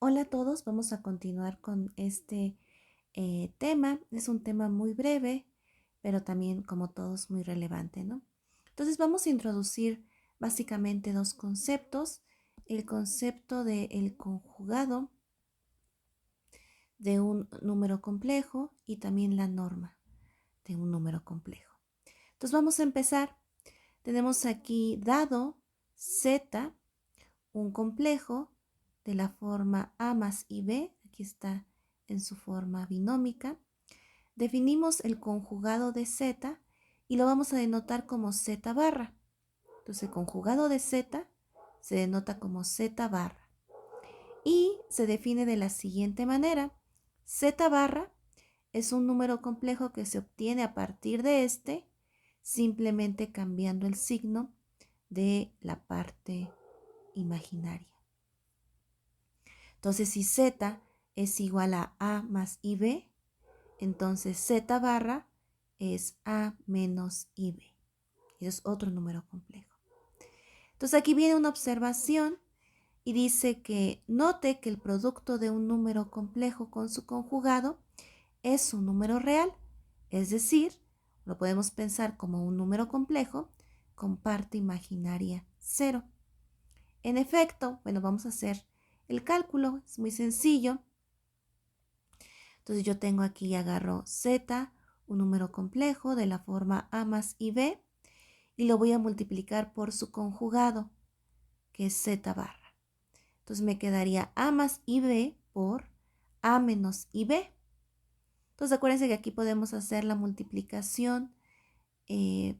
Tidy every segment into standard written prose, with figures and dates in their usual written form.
Hola a todos, vamos a continuar con este tema. Es un tema muy breve, pero también, como todos, muy relevante, ¿no? Entonces vamos a introducir básicamente dos conceptos. El concepto del conjugado de un número complejo y también la norma de un número complejo. Entonces vamos a empezar. Tenemos aquí dado z, un complejo de la forma a más ib, aquí está en su forma binómica. Definimos el conjugado de z y lo vamos a denotar como z barra. Entonces el conjugado de z se denota como z barra y se define de la siguiente manera. Z barra es un número complejo que se obtiene a partir de este, simplemente cambiando el signo de la parte imaginaria. Entonces, si z es igual a más ib, entonces z barra es a menos ib. Y es otro número complejo. Entonces, aquí viene una observación y dice que note que el producto de un número complejo con su conjugado es un número real. Es decir, lo podemos pensar como un número complejo con parte imaginaria 0. En efecto, bueno, vamos a hacer el cálculo, es muy sencillo. Entonces yo tengo aquí, agarro z, un número complejo de la forma a más ib, y lo voy a multiplicar por su conjugado, que es z barra. Entonces me quedaría a más ib por a menos ib. Entonces acuérdense que aquí podemos hacer la multiplicación eh,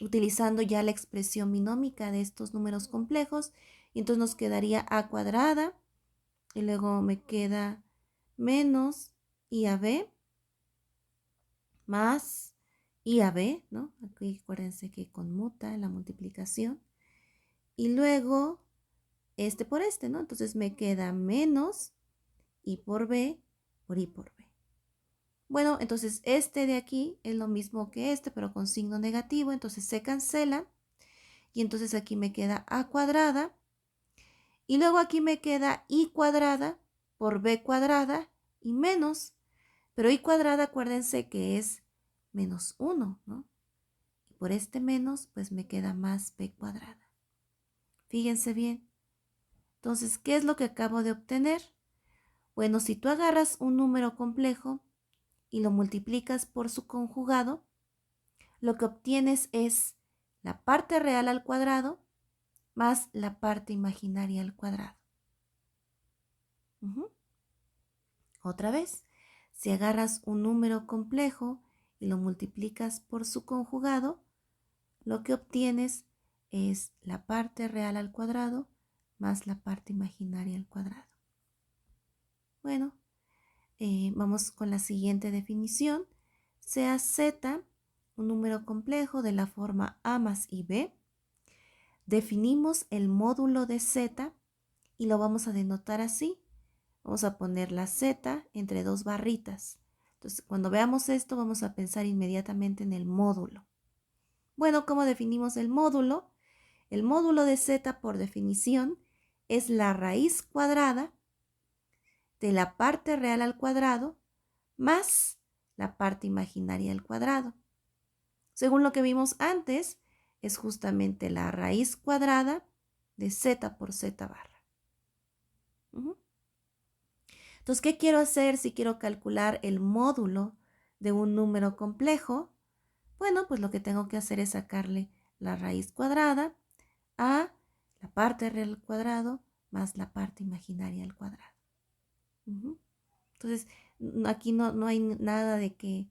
utilizando ya la expresión binómica de estos números complejos. Y entonces nos quedaría a cuadrada y luego me queda menos IAB más IAB, ¿no? Aquí acuérdense que conmuta la multiplicación. Y luego este por este, ¿no? Entonces me queda menos I por B por I por B. Bueno, entonces este de aquí es lo mismo que este, pero con signo negativo, entonces se cancela. Y entonces aquí me queda A cuadrada. Y luego aquí me queda I cuadrada por B cuadrada y menos. Pero I cuadrada, acuérdense que es menos 1, ¿no? Y por este menos, pues me queda más B cuadrada. Fíjense bien. Entonces, ¿qué es lo que acabo de obtener? Bueno, si tú agarras un número complejo y lo multiplicas por su conjugado, lo que obtienes es la parte real al cuadrado más la parte imaginaria al cuadrado. Otra vez, si agarras un número complejo y lo multiplicas por su conjugado, lo que obtienes es la parte real al cuadrado más la parte imaginaria al cuadrado. Bueno, vamos con la siguiente definición. Sea z un número complejo de la forma a más ib, definimos el módulo de z y lo vamos a denotar así. Vamos a poner la z entre dos barritas. Entonces, cuando veamos esto, vamos a pensar inmediatamente en el módulo. Bueno, ¿cómo definimos el módulo? El módulo de z, por definición, es la raíz cuadrada de la parte real al cuadrado más la parte imaginaria al cuadrado. Según lo que vimos antes, es justamente la raíz cuadrada de z por z barra. Entonces, ¿qué quiero hacer si quiero calcular el módulo de un número complejo? Bueno, pues lo que tengo que hacer es sacarle la raíz cuadrada a la parte real al cuadrado más la parte imaginaria al cuadrado. Entonces, aquí no hay nada de que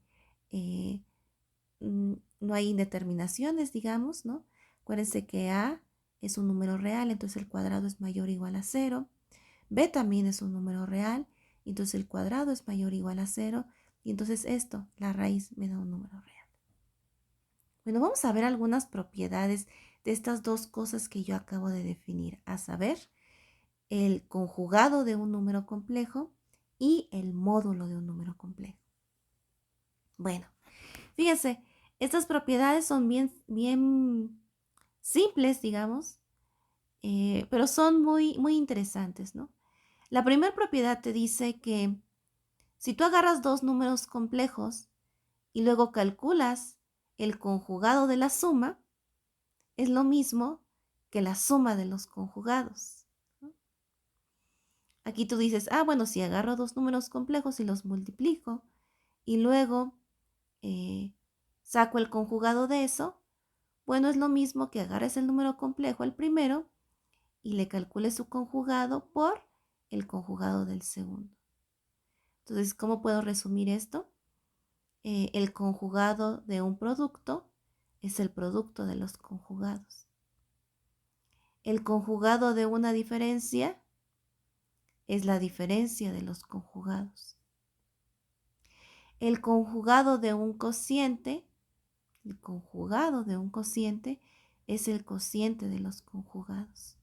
no hay indeterminaciones, digamos, ¿no? Acuérdense que A es un número real, entonces el cuadrado es mayor o igual a 0. B también es un número real, entonces el cuadrado es mayor o igual a 0. Y entonces esto, la raíz, me da un número real. Bueno, vamos a ver algunas propiedades de estas dos cosas que yo acabo de definir, a saber, el conjugado de un número complejo y el módulo de un número complejo. Bueno, fíjense, estas propiedades son bien simples, digamos, pero son muy interesantes, ¿no? La primera propiedad te dice que si tú agarras dos números complejos y luego calculas el conjugado de la suma, es lo mismo que la suma de los conjugados. Aquí tú dices, bueno, si agarro dos números complejos y los multiplico y luego saco el conjugado de eso, bueno, es lo mismo que agarres el número complejo, el primero, y le calcules su conjugado por el conjugado del segundo. Entonces, ¿cómo puedo resumir esto? El conjugado de un producto es el producto de los conjugados. El conjugado de una diferencia es la diferencia de los conjugados. El conjugado de un cociente, el conjugado de un cociente es el cociente de los conjugados.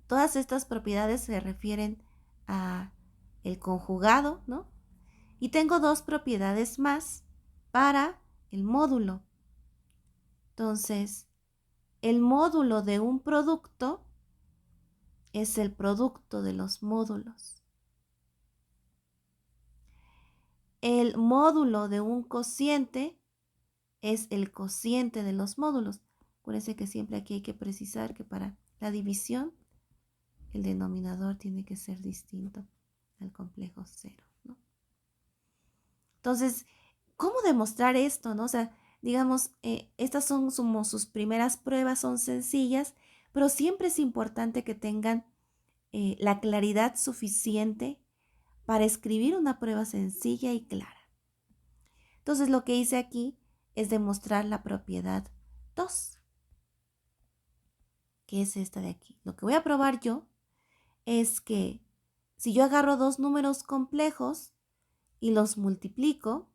Todas estas propiedades se refieren a el conjugado, ¿no? Y tengo dos propiedades más para el módulo. Entonces, el módulo de un producto es el producto de los módulos. El módulo de un cociente es el cociente de los módulos. Acuérdense que siempre aquí hay que precisar que para la división el denominador tiene que ser distinto al complejo cero, ¿no? Entonces, ¿cómo demostrar esto, no? O sea, digamos, estas son como sus primeras pruebas, son sencillas, pero siempre es importante que tengan la claridad suficiente para escribir una prueba sencilla y clara. Entonces, lo que hice aquí es demostrar la propiedad 2, que es esta de aquí. Lo que voy a probar yo es que si yo agarro dos números complejos y los multiplico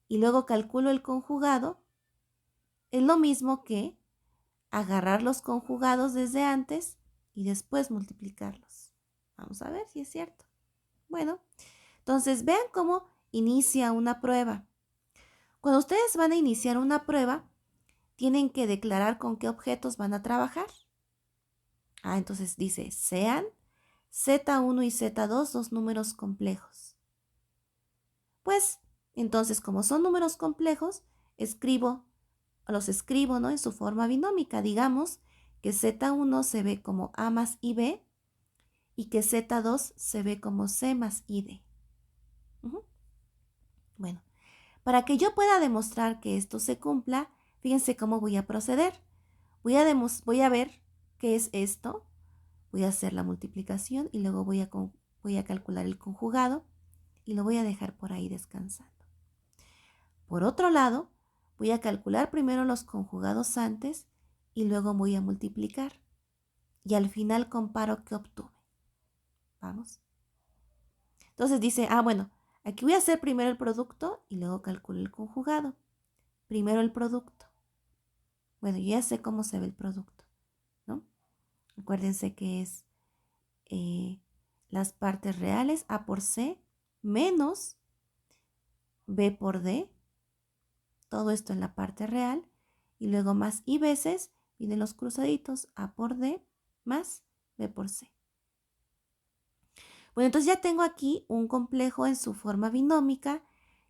y luego calculo el conjugado, es lo mismo que agarrar los conjugados desde antes y después multiplicarlos. Vamos a ver si es cierto. Bueno, entonces vean cómo inicia una prueba. Cuando ustedes van a iniciar una prueba, tienen que declarar con qué objetos van a trabajar. Entonces dice, sean Z1 y Z2 dos números complejos. Pues, entonces, como son números complejos, los escribo, ¿no? En su forma binómica. Digamos que Z1 se ve como A más IB y que Z2 se ve como C más ID. Bueno, para que yo pueda demostrar que esto se cumpla, fíjense cómo voy a proceder. Voy a ver qué es esto. Voy a hacer la multiplicación y luego voy a calcular el conjugado y lo voy a dejar por ahí descansando. Por otro lado, voy a calcular primero los conjugados antes y luego voy a multiplicar. Y al final comparo qué obtuve. Vamos. Entonces dice, bueno, aquí voy a hacer primero el producto y luego calculo el conjugado. Primero el producto. Bueno, yo ya sé cómo se ve el producto, ¿no? Acuérdense que es las partes reales, A por C, menos B por D. Todo esto en la parte real. Y luego más I veces, vienen los cruzaditos, A por D más B por C. Bueno, entonces ya tengo aquí un complejo en su forma binómica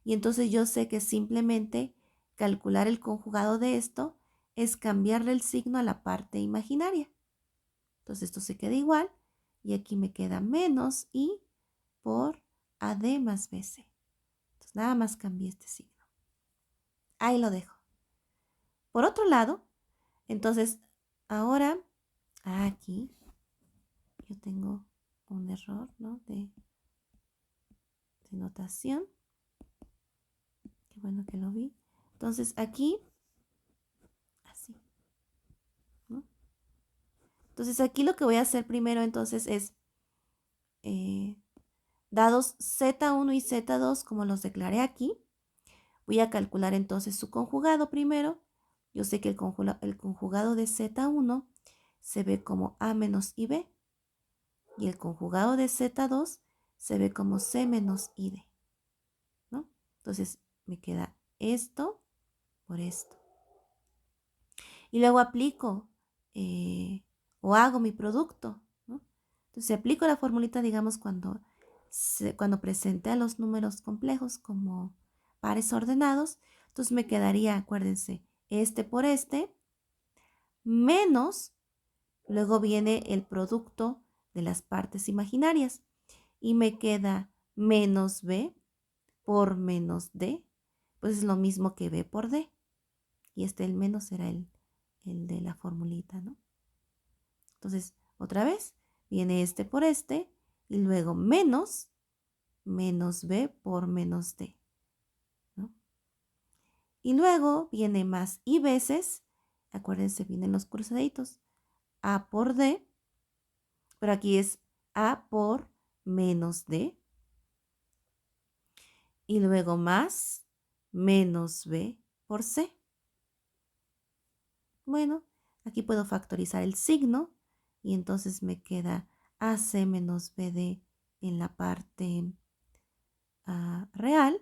y entonces yo sé que simplemente calcular el conjugado de esto es cambiarle el signo a la parte imaginaria. Entonces esto se queda igual y aquí me queda menos I por AD más BC. Entonces nada más cambié este signo. Ahí lo dejo. Por otro lado, entonces ahora aquí yo tengo un error, ¿no? de notación. Qué bueno que lo vi. Entonces aquí, así, ¿no? Entonces aquí lo que voy a hacer primero entonces es, dados Z1 y Z2 como los declaré aquí, voy a calcular entonces su conjugado primero. Yo sé que el conjugado de Z1 se ve como A menos IB y el conjugado de Z2 se ve como C menos ID, ¿no? Entonces me queda esto por esto. Y luego aplico o hago mi producto, ¿no? Entonces, si aplico la formulita, digamos, cuando presenté a los números complejos como pares ordenados, entonces me quedaría, acuérdense, este por este, menos, luego viene el producto de las partes imaginarias y me queda menos b por menos d, pues es lo mismo que b por d. Y el menos será el de la formulita, ¿no? Entonces, otra vez, viene este por este y luego menos b por menos d, ¿no? Y luego viene más y veces, acuérdense, vienen los cruzaditos, a por d, pero aquí es a por menos d, y luego más menos b por c. Bueno, aquí puedo factorizar el signo y entonces me queda AC menos BD en la parte real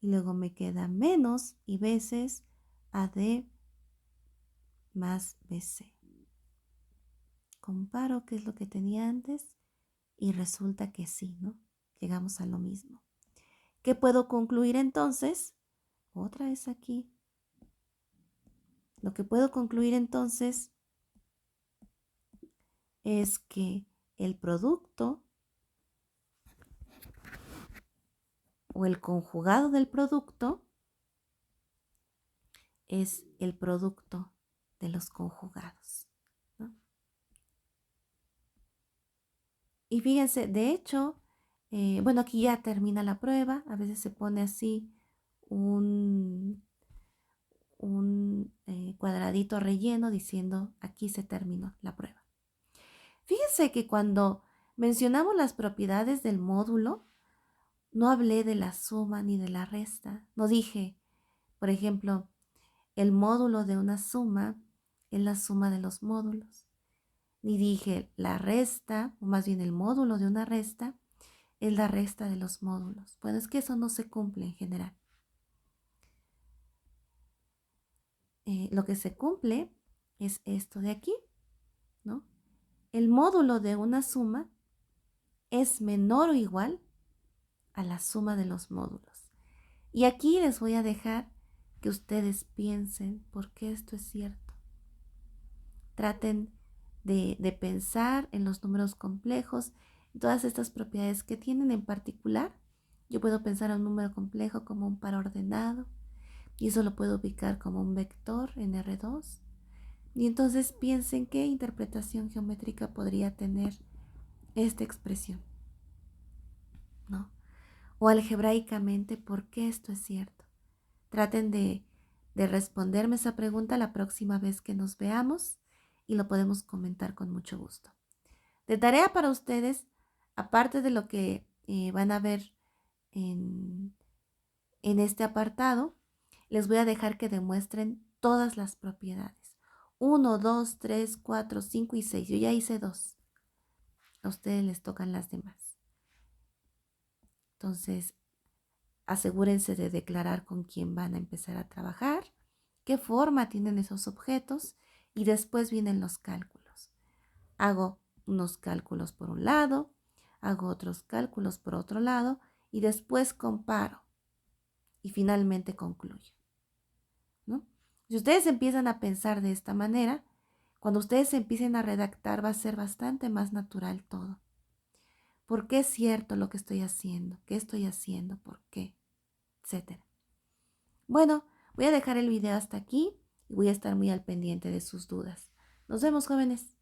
y luego me queda menos y veces AD más BC. Comparo qué es lo que tenía antes y resulta que sí, ¿no? Llegamos a lo mismo. ¿Qué puedo concluir entonces? Otra vez aquí. Lo que puedo concluir entonces es que el producto o el conjugado del producto es el producto de los conjugados, ¿no? Y fíjense, de hecho, bueno, aquí ya termina la prueba. A veces se pone así un cuadradito relleno diciendo aquí se terminó la prueba. Fíjense que cuando mencionamos las propiedades del módulo, no hablé de la suma ni de la resta. No dije, por ejemplo, el módulo de una suma es la suma de los módulos. Ni dije la resta, o más bien el módulo de una resta, es la resta de los módulos. Bueno, es que eso no se cumple en general. Lo que se cumple es esto de aquí, ¿no? El módulo de una suma es menor o igual a la suma de los módulos. Y aquí les voy a dejar que ustedes piensen por qué esto es cierto. Traten de pensar en los números complejos, en todas estas propiedades que tienen en particular. Yo puedo pensar en un número complejo como un par ordenado y eso lo puedo ubicar como un vector en R2. Y entonces piensen qué interpretación geométrica podría tener esta expresión, ¿no? O algebraicamente, ¿por qué esto es cierto? Traten de responderme esa pregunta la próxima vez que nos veamos y lo podemos comentar con mucho gusto. De tarea para ustedes, aparte de lo que van a ver en este apartado, les voy a dejar que demuestren todas las propiedades. 1, 2, 3, 4, 5 y 6. Yo ya hice 2. A ustedes les tocan las demás. Entonces, asegúrense de declarar con quién van a empezar a trabajar, qué forma tienen esos objetos y después vienen los cálculos. Hago unos cálculos por un lado, hago otros cálculos por otro lado y después comparo y finalmente concluyo, ¿no? Si ustedes empiezan a pensar de esta manera, cuando ustedes empiecen a redactar va a ser bastante más natural todo. ¿Por qué es cierto lo que estoy haciendo? ¿Qué estoy haciendo? ¿Por qué? Etcétera. Bueno, voy a dejar el video hasta aquí y voy a estar muy al pendiente de sus dudas. Nos vemos, jóvenes.